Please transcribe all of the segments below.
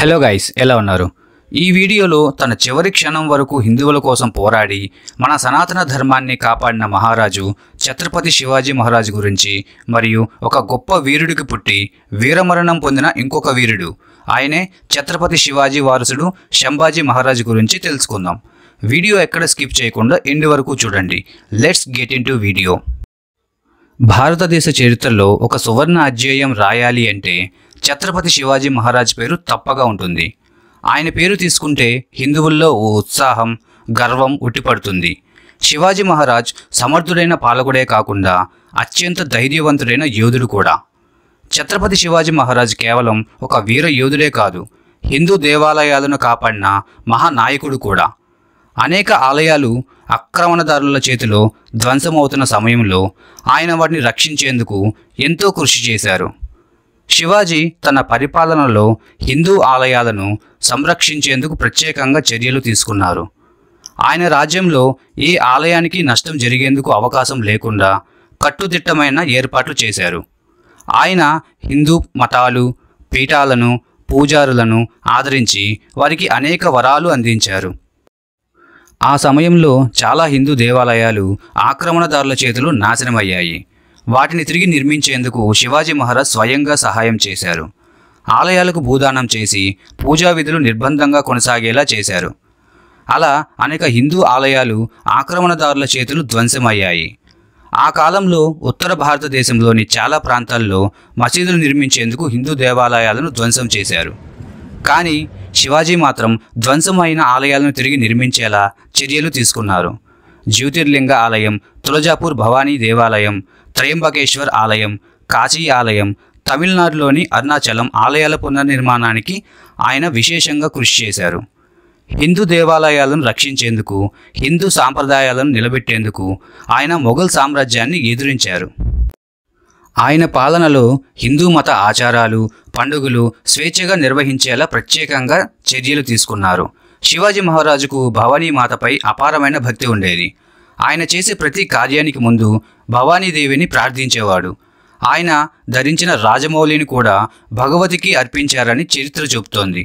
Hello guys, ఎలా ఉన్నారు? ఈ వీడియోలో తన చివరి క్షణం వరకు హిందువుల కోసం పోరాడి మన సనాతన ధర్మాన్ని కాపాడిన మహారాజు ఛత్రపతి శివాజీ మహారాజ్ గురించి మరియు ఒక గొప్ప వీరుడికి పుట్టి వీరమరణం పొందిన ఇంకొక వీరుడు ఆయనే ఛత్రపతి శివాజీ వారసుడు శంభాజీ మహారాజ్ గురించి తెలుసుకుందాం. వీడియో ఎక్కడ స్కిప్ చేయకుండా ఎండ్ వరకు చూడండి. Let's get into video. భారతదేశ చరిత్రలో ఒక సువర్ణ అధ్యాయం రాయాలి అంటే ఛత్రపతి శివాజీ మహారాజ్ పేరు తప్పగా ఉంటుంది. ఆయన పేరు తీసుకుంటే హిందువుల్లో ఓ ఉత్సాహం, గర్వం ఉట్టిపడుతుంది. శివాజీ మహారాజ్ సమర్థుడైన పాలకుడే కాకుండా అత్యంత ధైర్యవంతుడైన యోధుడు కూడా. ఛత్రపతి శివాజీ మహారాజ్ కేవలం ఒక వీర యోధుడే కాదు, హిందూ దేవాలయాలను కాపాడిన మహానాయకుడు కూడా. అనేక ఆలయాలు ఆక్రమణదారుల చేతిలో ధ్వంసమవుతున్న సమయంలో ఆయన వాటిని రక్షించేందుకు ఎంతో కృషి చేశారు. శివాజీ తన పరిపాలనలో హిందూ ఆలయాలను సంరక్షించేందుకు ప్రత్యేకంగా చర్యలు తీసుకున్నారు. ఆయన రాజ్యంలో ఏ ఆలయానికి నష్టం జరిగేందుకు అవకాశం లేకుండా కట్టుదిట్టమైన ఏర్పాట్లు చేశారు. ఆయన హిందూ మతాలు, పీఠాలను, పూజారులను ఆదరించి వారికి అనేక వరాలు అందించారు. ఆ సమయంలో చాలా హిందూ దేవాలయాలు ఆక్రమణదారుల చేతిలో నాశనమయ్యాయి. వాటిని తిరిగి నిర్మించేందుకు శివాజీ మహారాజ్ స్వయంగా సహాయం చేశారు. ఆలయాలకు భూదానం చేసి పూజా విధులు నిర్బంధంగా కొనసాగేలా చేశారు. అలా అనేక హిందూ ఆలయాలు ఆక్రమణదారుల చేతులు ధ్వంసమయ్యాయి. ఆ కాలంలో ఉత్తర భారతదేశంలోని చాలా ప్రాంతాల్లో మసీదులు నిర్మించేందుకు హిందూ దేవాలయాలను ధ్వంసం చేశారు. కానీ శివాజీ మాత్రం ధ్వంసమైన ఆలయాలను తిరిగి నిర్మించేలా చర్యలు తీసుకున్నారు. జ్యోతిర్లింగ ఆలయం, తులజాపూర్ భవానీ దేవాలయం, త్రయంబకేశ్వర్ ఆలయం, కాశీ ఆలయం, తమిళనాడులోని అరుణాచలం ఆలయాల పునర్నిర్మాణానికి ఆయన విశేషంగా కృషి చేశారు. హిందూ దేవాలయాలను రక్షించేందుకు, హిందూ సాంప్రదాయాలను నిలబెట్టేందుకు ఆయన మొఘల్ సామ్రాజ్యాన్ని ఎదిరించారు. ఆయన పాలనలో హిందూ మత ఆచారాలు, పండుగలు స్వేచ్ఛగా నిర్వహించేలా ప్రత్యేకంగా చర్యలు తీసుకున్నారు. శివాజీ మహారాజుకు భవానీ మాతపై అపారమైన భక్తి ఉండేది. ఆయన చేసే ప్రతి కార్యానికి ముందు భవానీదేవిని ప్రార్థించేవాడు. ఆయన ధరించిన రాజమౌళిని కూడా భగవతికి అర్పించారని చరిత్ర చెబుతోంది.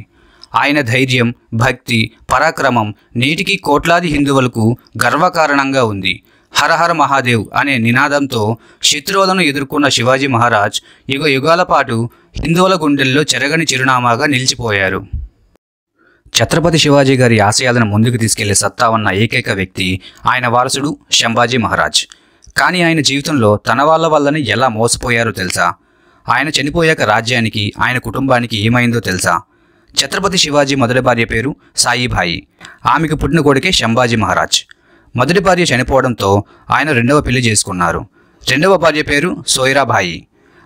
ఆయన ధైర్యం, భక్తి, పరాక్రమం నేటికి కోట్లాది హిందువులకు గర్వకారణంగా ఉంది. హరహర మహాదేవ్ అనే నినాదంతో శత్రువులను ఎదుర్కొన్న శివాజీ మహారాజ్ యుగ యుగాల పాటు హిందువుల గుండెల్లో చెరగని చిరునామాగా నిలిచిపోయారు. ఛత్రపతి శివాజీ గారి ఆశయాలను ముందుకు తీసుకెళ్లే సత్తా ఉన్న ఏకైక వ్యక్తి ఆయన వారసుడు శంభాజీ మహారాజ్. కానీ ఆయన జీవితంలో తన వాళ్ళ వల్లనే ఎలా మోసపోయారో తెలుసా? ఆయన చనిపోయాక రాజ్యానికి, ఆయన కుటుంబానికి ఏమైందో తెలుసా? ఛత్రపతి శివాజీ మొదటి భార్య పేరు సాయిబాయి. ఆమెకు పుట్టిన కొడుకే శంభాజీ మహారాజ్. మొదటి భార్య చనిపోవడంతో ఆయన రెండవ పెళ్లి చేసుకున్నారు. రెండవ భార్య పేరు సోయిరాబాయి.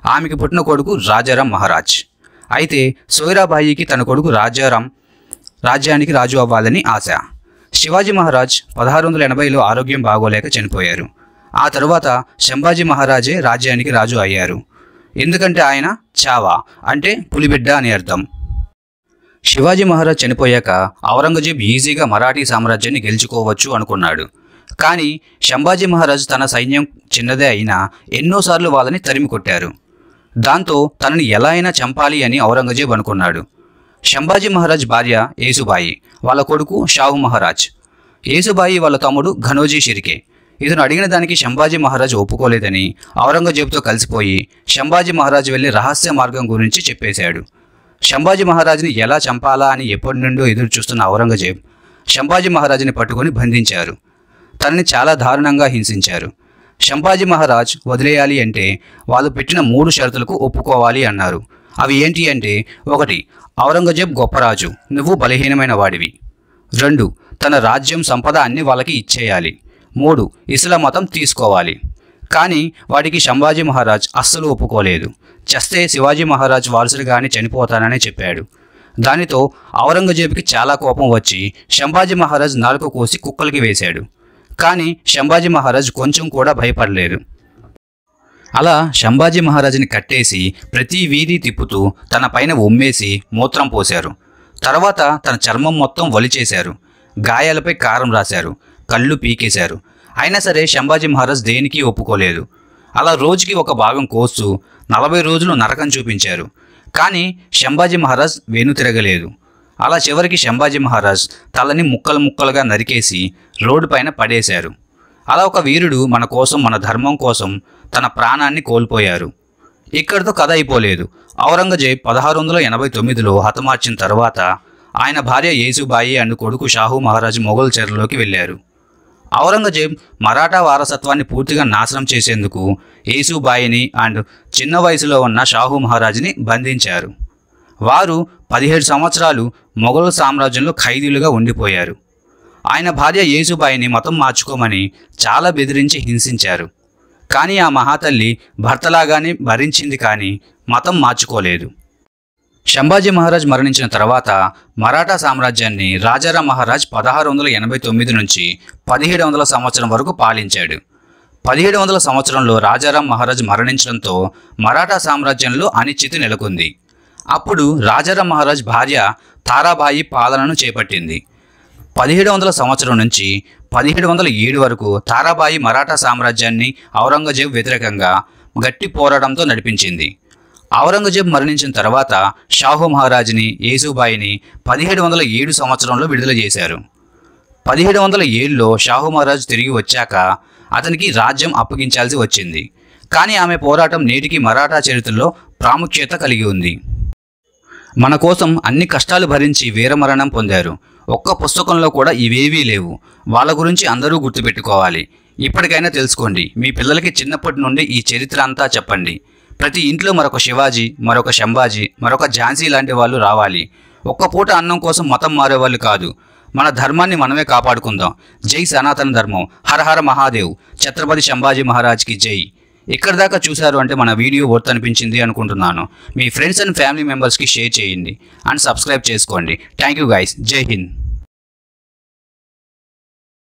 ఆమెకు పుట్టిన కొడుకు రాజారాం మహారాజ్. అయితే సోయిరాబాయికి తన కొడుకు రాజారాం రాజ్యానికి రాజు అవ్వాలని ఆశ. శివాజీ మహారాజ్ 1680లో ఆరోగ్యం బాగోలేక చనిపోయారు. ఆ తరువాత శంభాజీ మహారాజే రాజ్యానికి రాజు అయ్యారు. ఎందుకంటే ఆయన చావా అంటే పులిబిడ్డ అని అర్థం. శివాజీ మహారాజ్ చనిపోయాక ఔరంగజేబ్ ఈజీగా మరాఠీ సామ్రాజ్యాన్ని గెలుచుకోవచ్చు అనుకున్నాడు. కానీ శంభాజీ మహారాజ్ తన సైన్యం చిన్నదే అయినా ఎన్నోసార్లు వాళ్ళని తరిమి కొట్టారు. దాంతో తనని ఎలా అయినా చంపాలి అని ఔరంగజేబ్ అనుకున్నాడు. శంభాజీ మహారాజ్ భార్య యేసుబాయి, వాళ్ళ కొడుకు షాహు మహారాజ్. యేసుబాయి వాళ్ళ తమ్ముడు ఘనోజీ షిర్కే. ఇతను అడిగిన దానికి శంభాజీ మహారాజ్ ఒప్పుకోలేదని ఔరంగజేబ్తో కలిసిపోయి శంభాజీ మహారాజ్ వెళ్ళే రహస్య మార్గం గురించి చెప్పేశాడు. శంభాజీ మహారాజ్ని ఎలా చంపాలా అని ఎప్పటి నుండో ఎదురు చూస్తున్న ఔరంగజేబ్ శంభాజీ మహారాజ్ని పట్టుకొని బంధించారు. తనని చాలా దారుణంగా హింసించారు. శంభాజీ మహారాజ్ వదిలేయాలి అంటే వాళ్ళు పెట్టిన 3 షరతులకు ఒప్పుకోవాలి అన్నారు. అవి ఏంటి అంటే, 1 ఔరంగజేబ్ గొప్పరాజు, నువ్వు బలహీనమైన వాడివి. 2 తన రాజ్యం, సంపద అన్ని వాళ్ళకి ఇచ్చేయాలి. 3 ఇస్లాం మతం తీసుకోవాలి. కానీ వాటికి శంభాజీ మహారాజ్ అస్సలు ఒప్పుకోలేదు. చస్తే శివాజీ మహారాజ్ వారసుడిగానే చనిపోతానని చెప్పాడు. దానితో ఔరంగజేబుకి చాలా కోపం వచ్చి శంభాజీ మహారాజ్ నాలుక కోసి కుక్కలకి వేశాడు. కానీ శంభాజీ మహారాజ్ కొంచెం కూడా భయపడలేదు. అలా శంభాజీ మహారాజ్ని కట్టేసి ప్రతి వీధి తిప్పుతూ తన పైన ఉమ్మేసి మూత్రం పోశారు. తర్వాత తన చర్మం మొత్తం వలిచేశారు. గాయాలపై కారం రాశారు. కళ్ళు పీకేశారు. అయినా సరే శంభాజీ మహారాజ్ దేనికి ఒప్పుకోలేదు. అలా రోజుకి ఒక భాగం కోస్తూ 40 రోజులు నరకం చూపించారు. కానీ శంభాజీ మహారాజ్ వెనుతిరగలేదు. అలా చివరికి శంభాజీ మహారాజ్ తలని ముక్కలు ముక్కలుగా నరికేసి రోడ్డు పైన పడేశారు. అలా ఒక వీరుడు మన కోసం, మన ధర్మం కోసం తన ప్రాణాన్ని కోల్పోయారు. ఇక్కడితో కథ అయిపోలేదు. ఔరంగజేబ్ 1689లో హతమార్చిన తర్వాత ఆయన భార్య యేసుబాయి అండ్ కొడుకు షాహు మహారాజ్ మొఘల్ చెరలోకి వెళ్ళారు. ఔరంగజేబ్ మరాఠా వారసత్వాన్ని పూర్తిగా నాశనం చేసేందుకు యేసుబాయిని అండ్ చిన్న వయసులో ఉన్న షాహు మహారాజ్ని బంధించారు. వారు 17 సంవత్సరాలు మొఘల్ సామ్రాజ్యంలో ఖైదీలుగా ఉండిపోయారు. ఆయన భార్య యేసుబాయిని మతం మార్చుకోమని చాలా బెదిరించి హింసించారు. కానీ ఆ మహాతల్లి భర్తలాగానే భరించింది, కానీ మతం మార్చుకోలేదు. శంభాజీ మహారాజ్ మరణించిన తర్వాత మరాఠా సామ్రాజ్యాన్ని రాజారాం మహారాజ్ 1689 నుంచి 1700 సంవత్సరం వరకు పాలించాడు. 1700 సంవత్సరంలో రాజారాం మహారాజ్ మరణించడంతో మరాఠా సామ్రాజ్యంలో అనిశ్చితి నెలకొంది. అప్పుడు రాజారాం మహారాజ్ భార్య తారాబాయి పాలనను చేపట్టింది. 1700 సంవత్సరం నుంచి 1707 వరకు తారాబాయి మరాఠా సామ్రాజ్యాన్ని ఔరంగజేబ్ వ్యతిరేకంగా గట్టి పోరాటంతో నడిపించింది. ఔరంగజేబ్ మరణించిన తర్వాత షాహు మహారాజ్ని, యేసుబాయిని 1707 సంవత్సరంలో విడుదల చేశారు. 1707లో షాహు మహారాజ్ తిరిగి వచ్చాక అతనికి రాజ్యం అప్పగించాల్సి వచ్చింది. కానీ ఆమె పోరాటం నేటికి మరాఠా చరిత్రలో ప్రాముఖ్యత కలిగి ఉంది. మన కోసం అన్ని కష్టాలు భరించి వీరమరణం పొందారు. ఒక్క పుస్తకంలో కూడా ఇవేవీ లేవు. వాళ్ళ గురించి అందరూ గుర్తుపెట్టుకోవాలి. ఇప్పటికైనా తెలుసుకోండి. మీ పిల్లలకి చిన్నప్పటి నుండి ఈ చరిత్ర అంతా చెప్పండి. ప్రతి ఇంట్లో మరొక శివాజీ, మరొక శంభాజీ, మరొక ఝాన్సీ లాంటి వాళ్ళు రావాలి. ఒక్క పూట అన్నం కోసం మతం మారేవాళ్ళు కాదు. మన ధర్మాన్ని మనమే కాపాడుకుందాం. జై సనాతన ధర్మం. హర హర మహాదేవ్. ఛత్రపతి శంభాజీ మహారాజ్కి జై. ఇక్కడి దాకా చూశారు అంటే మన వీడియో వర్త్ అనిపించింది అనుకుంటున్నాను. మీ ఫ్రెండ్స్ అండ్ ఫ్యామిలీ మెంబర్స్కి షేర్ చేయండి అండ్ సబ్స్క్రైబ్ చేసుకోండి. Thank you guys. జై హింద్.